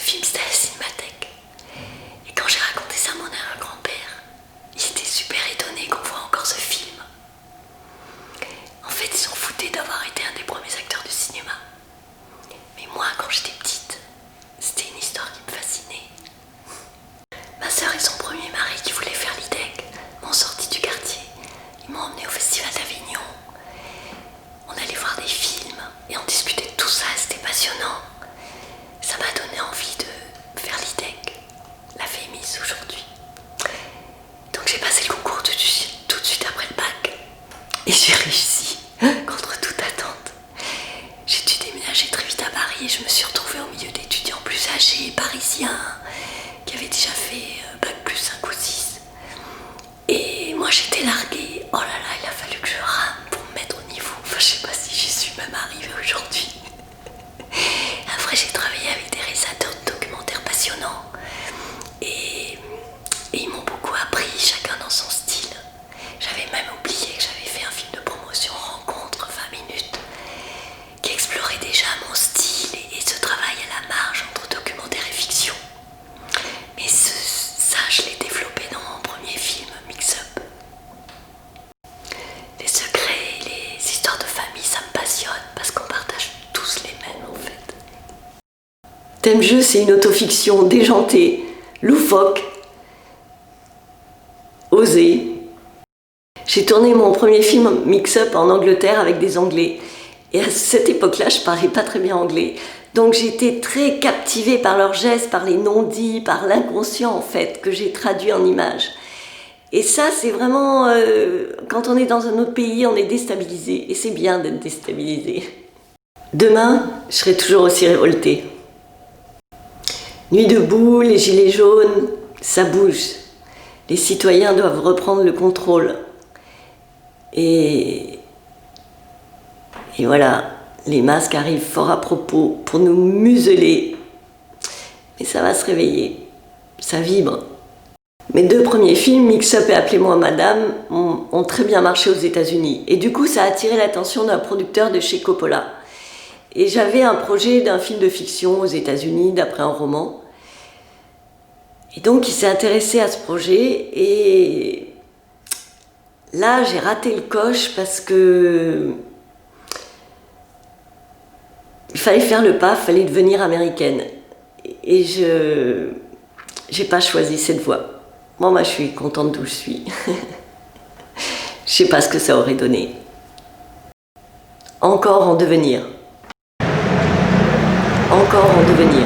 film, c'était à la Cinémathèque. Et quand j'ai raconté ça à mon arrière-grand-père, il était super étonné qu'on voit encore ce film. En fait, ils s'en foutaient d'avoir été un des premiers acteurs du cinéma. Mais moi, quand j'étais petite, c'était une histoire qui me fascinait. Ma sœur et son premier mari qui voulaient faire l'IDEC m'ont sorti du quartier. Ils m'ont emmené au Festival d'Avignon. On allait voir des films et on discutait de tout ça, c'était passionnant. Ça m'a donné envie de faire l'IDEC, la FEMIS aujourd'hui. Donc j'ai passé le concours tout de suite après le bac. Et j'ai réussi, contre toute attente. J'ai dû déménager très vite à Paris et je me suis retrouvée au milieu d'étudiants plus âgés, parisiens, qui avaient déjà fait bac plus 5 ou 6. Et moi j'étais larguée. Oh là là, il a fallu que je rame pour me mettre au niveau. Enfin, je sais pas si j'y suis même arrivée aujourd'hui. Après, j'ai travaillé avec des réalisateurs de documentaires passionnants. Et ils m'ont beaucoup appris, chacun dans son style. J'avais même oublié que j'avais fait un film de promotion, Rencontre 20 minutes, qui explorait déjà mon style et ce travail à la marge entre documentaire et fiction. Mais ça, je l'ai développé dans mon premier film, Mix Up. Les secrets, les histoires de famille, ça me passionne parce qu'on partage tous les mêmes en fait. Thème jeu, c'est une autofiction déjantée, loufoque, osée. J'ai tourné mon premier film Mix Up en Angleterre avec des Anglais. Et à cette époque-là, je parlais pas très bien anglais. Donc j'étais très captivée par leurs gestes, par les non-dits, par l'inconscient en fait, que j'ai traduit en images. Et ça, c'est vraiment... quand on est dans un autre pays, on est déstabilisé. Et c'est bien d'être déstabilisé. Demain, je serai toujours aussi révoltée. Nuit debout, les gilets jaunes, ça bouge. Les citoyens doivent reprendre le contrôle. Et voilà, les masques arrivent fort à propos pour nous museler. Mais ça va se réveiller, ça vibre. Mes 2 premiers films, Mix Up et Appelez-moi Madame, ont très bien marché aux États-Unis. Et du coup, ça a attiré l'attention d'un producteur de chez Coppola. Et j'avais un projet d'un film de fiction aux États-Unis, d'après un roman. Et donc, il s'est intéressé à ce projet. Et là, j'ai raté le coche parce que il fallait faire le pas, il fallait devenir américaine. Et je n'ai pas choisi cette voie. Bon, moi, je suis contente d'où je suis. Je sais pas ce que ça aurait donné. Encore en devenir. Encore en devenir.